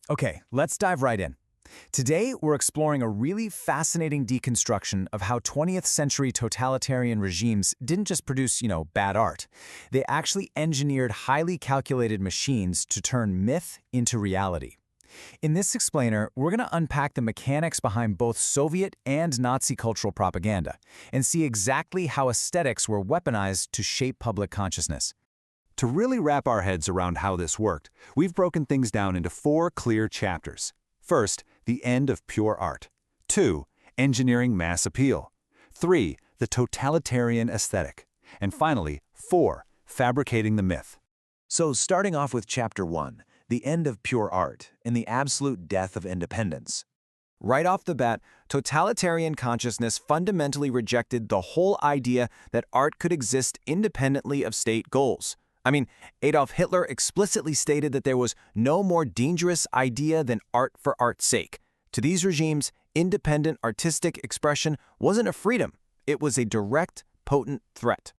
Okay, let's dive right in. Today, we're exploring a really fascinating deconstruction of how 20th century totalitarian regimes didn't just produce, bad art. They actually engineered highly calculated machines to turn myth into reality. In this explainer, we're going to unpack the mechanics behind both Soviet and Nazi cultural propaganda and see exactly how aesthetics were weaponized to shape public consciousness. To really wrap our heads around how this worked, we've broken things down into 4 clear chapters. First, the end of pure art. 2, engineering mass appeal. 3, the totalitarian aesthetic. And finally, 4, fabricating the myth. So starting off with Chapter 1, the end of pure art and the absolute death of independence. Right off the bat, totalitarian consciousness fundamentally rejected the whole idea that art could exist independently of state goals. Adolf Hitler explicitly stated that there was no more dangerous idea than art for art's sake. To these regimes, independent artistic expression wasn't a freedom. It was a direct, potent threat.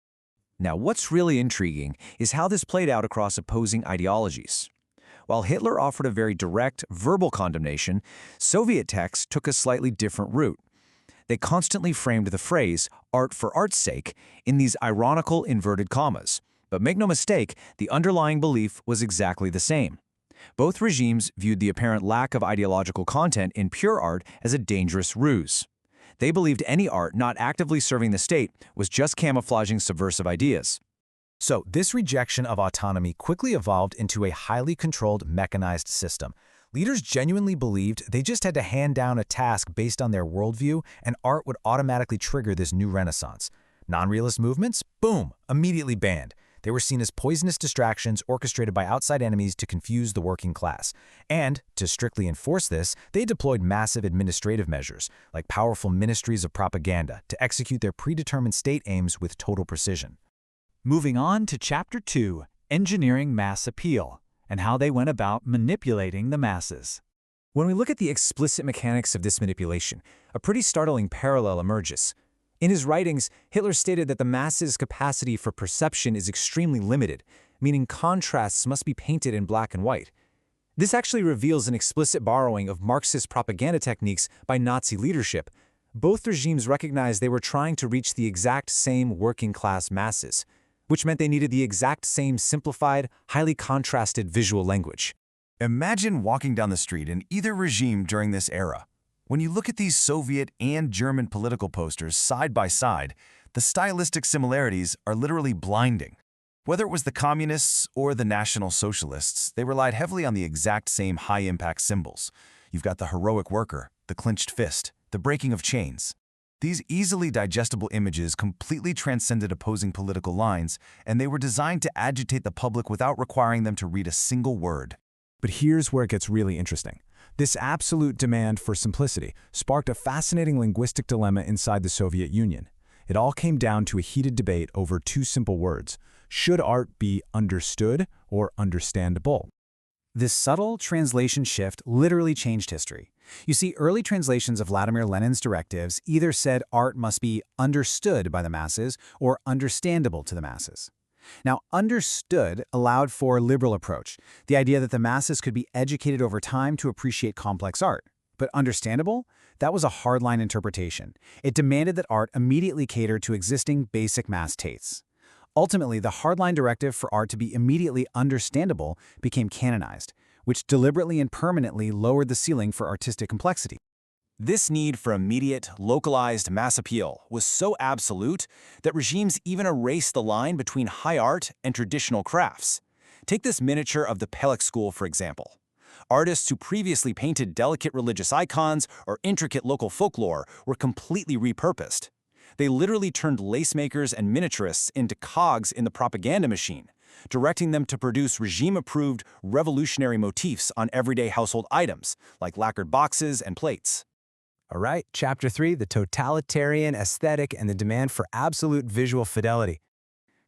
Now, what's really intriguing is how this played out across opposing ideologies. While Hitler offered a very direct, verbal condemnation, Soviet texts took a slightly different route. They constantly framed the phrase, art for art's sake, in these ironical inverted commas. But make no mistake, the underlying belief was exactly the same. Both regimes viewed the apparent lack of ideological content in pure art as a dangerous ruse. They believed any art not actively serving the state was just camouflaging subversive ideas. So, this rejection of autonomy quickly evolved into a highly controlled, mechanized system. Leaders genuinely believed they just had to hand down a task based on their worldview, and art would automatically trigger this new renaissance. Non-realist movements? Boom! Immediately banned. They were seen as poisonous distractions orchestrated by outside enemies to confuse the working class. And, to strictly enforce this, they deployed massive administrative measures, like powerful ministries of propaganda, to execute their predetermined state aims with total precision. Moving on to Chapter 2, Engineering Mass Appeal, and how they went about manipulating the masses. When we look at the explicit mechanics of this manipulation, a pretty startling parallel emerges. In his writings, Hitler stated that the masses' capacity for perception is extremely limited, meaning contrasts must be painted in black and white. This actually reveals an explicit borrowing of Marxist propaganda techniques by Nazi leadership. Both regimes recognized they were trying to reach the exact same working-class masses, which meant they needed the exact same simplified, highly contrasted visual language. Imagine walking down the street in either regime during this era. When you look at these Soviet and German political posters side by side, the stylistic similarities are literally blinding. Whether it was the communists or the National Socialists, they relied heavily on the exact same high-impact symbols. You've got the heroic worker, the clenched fist, the breaking of chains. These easily digestible images completely transcended opposing political lines, and they were designed to agitate the public without requiring them to read a single word. But here's where it gets really interesting. This absolute demand for simplicity sparked a fascinating linguistic dilemma inside the Soviet Union. It all came down to a heated debate over 2 simple words. Should art be understood or understandable? This subtle translation shift literally changed history. You see, early translations of Vladimir Lenin's directives either said art must be understood by the masses or understandable to the masses. Now, understood allowed for a liberal approach, the idea that the masses could be educated over time to appreciate complex art. But understandable? That was a hardline interpretation. It demanded that art immediately cater to existing basic mass tastes. Ultimately, the hardline directive for art to be immediately understandable became canonized, which deliberately and permanently lowered the ceiling for artistic complexity. This need for immediate, localized mass appeal was so absolute that regimes even erased the line between high art and traditional crafts. Take this miniature of the Pelik School, for example. Artists who previously painted delicate religious icons or intricate local folklore were completely repurposed. They literally turned lacemakers and miniaturists into cogs in the propaganda machine, directing them to produce regime-approved, revolutionary motifs on everyday household items, like lacquered boxes and plates. All right, Chapter 3, the totalitarian aesthetic and the demand for absolute visual fidelity.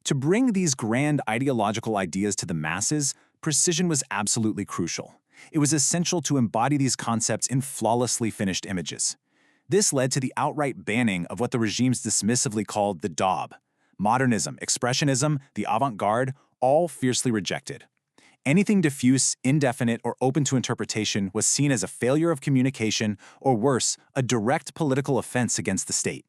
To bring these grand ideological ideas to the masses, precision was absolutely crucial. It was essential to embody these concepts in flawlessly finished images. This led to the outright banning of what the regimes dismissively called the daub. Modernism, expressionism, the avant-garde, all fiercely rejected. Anything diffuse, indefinite, or open to interpretation was seen as a failure of communication, or worse, a direct political offense against the state.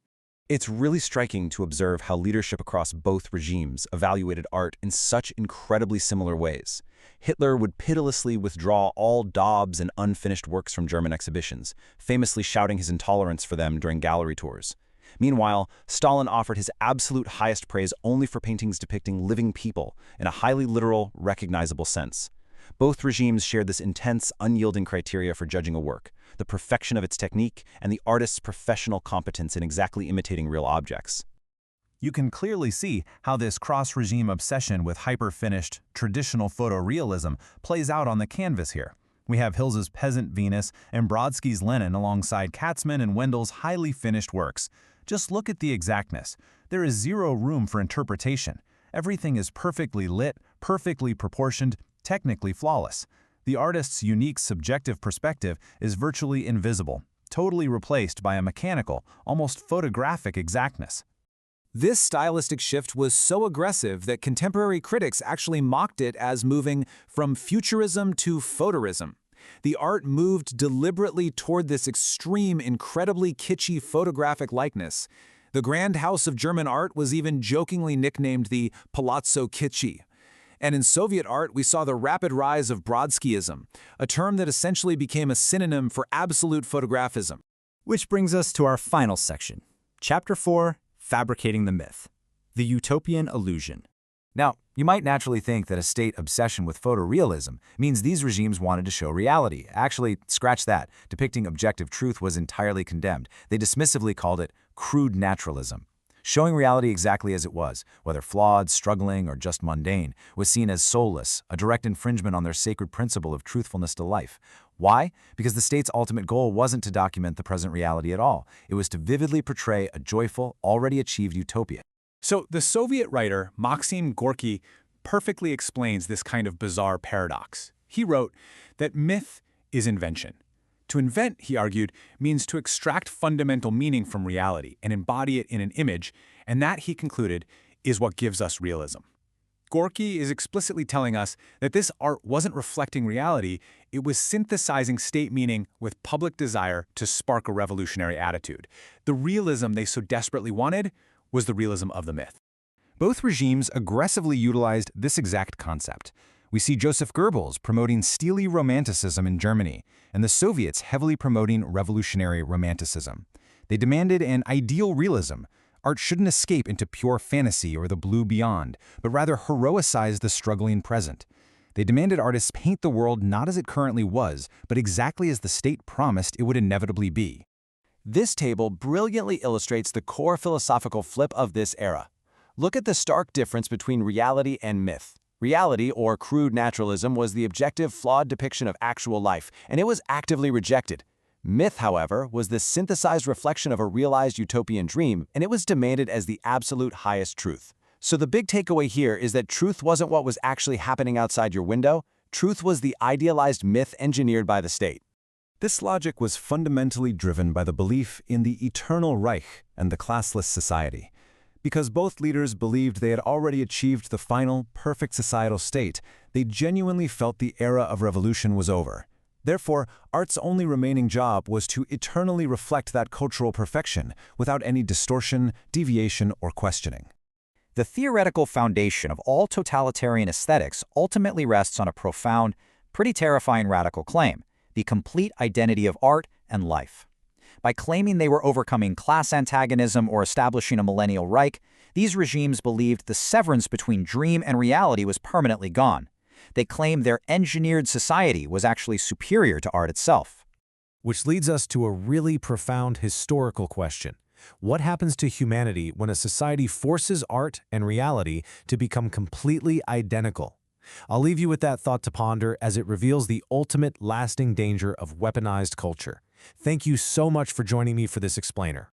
It's really striking to observe how leadership across both regimes evaluated art in such incredibly similar ways. Hitler would pitilessly withdraw all daubs and unfinished works from German exhibitions, famously shouting his intolerance for them during gallery tours. Meanwhile, Stalin offered his absolute highest praise only for paintings depicting living people in a highly literal, recognizable sense. Both regimes shared this intense, unyielding criteria for judging a work: the perfection of its technique and the artist's professional competence in exactly imitating real objects. You can clearly see how this cross-regime obsession with hyper-finished, traditional photorealism plays out on the canvas here. We have Hills's Peasant Venus and Brodsky's Lenin alongside Katzman and Wendel's highly finished works. Just look at the exactness. There is zero room for interpretation. Everything is perfectly lit, perfectly proportioned, technically flawless. The artist's unique subjective perspective is virtually invisible, totally replaced by a mechanical, almost photographic exactness. This stylistic shift was so aggressive that contemporary critics actually mocked it as moving from futurism to photorism. The art moved deliberately toward this extreme, incredibly kitschy photographic likeness. The grand house of German art was even jokingly nicknamed the Palazzo Kitschy. And in Soviet art, we saw the rapid rise of Brodskyism, a term that essentially became a synonym for absolute photographism. Which brings us to our final section, Chapter 4, Fabricating the Myth, the Utopian Illusion. Now, you might naturally think that a state obsession with photorealism means these regimes wanted to show reality. Actually, scratch that. Depicting objective truth was entirely condemned. They dismissively called it crude naturalism. Showing reality exactly as it was, whether flawed, struggling, or just mundane, was seen as soulless, a direct infringement on their sacred principle of truthfulness to life. Why? Because the state's ultimate goal wasn't to document the present reality at all. It was to vividly portray a joyful, already achieved utopia. So the Soviet writer Maxim Gorky perfectly explains this kind of bizarre paradox. He wrote that myth is invention. To invent, he argued, means to extract fundamental meaning from reality and embody it in an image, and that, he concluded, is what gives us realism. Gorky is explicitly telling us that this art wasn't reflecting reality, it was synthesizing state meaning with public desire to spark a revolutionary attitude. The realism they so desperately wanted was the realism of the myth. Both regimes aggressively utilized this exact concept. We see Joseph Goebbels promoting steely romanticism in Germany, and the Soviets heavily promoting revolutionary romanticism. They demanded an ideal realism. Art shouldn't escape into pure fantasy or the blue beyond, but rather heroicize the struggling present. They demanded artists paint the world not as it currently was, but exactly as the state promised it would inevitably be. This table brilliantly illustrates the core philosophical flip of this era. Look at the stark difference between reality and myth. Reality, or crude naturalism, was the objective, flawed depiction of actual life, and it was actively rejected. Myth, however, was the synthesized reflection of a realized utopian dream, and it was demanded as the absolute highest truth. So the big takeaway here is that truth wasn't what was actually happening outside your window. Truth was the idealized myth engineered by the state. This logic was fundamentally driven by the belief in the eternal Reich and the classless society. Because both leaders believed they had already achieved the final, perfect societal state, they genuinely felt the era of revolution was over. Therefore, art's only remaining job was to eternally reflect that cultural perfection without any distortion, deviation, or questioning. The theoretical foundation of all totalitarian aesthetics ultimately rests on a profound, pretty terrifying radical claim: the complete identity of art and life. By claiming they were overcoming class antagonism or establishing a millennial Reich, these regimes believed the severance between dream and reality was permanently gone. They claimed their engineered society was actually superior to art itself. Which leads us to a really profound historical question. What happens to humanity when a society forces art and reality to become completely identical? I'll leave you with that thought to ponder as it reveals the ultimate lasting danger of weaponized culture. Thank you so much for joining me for this explainer.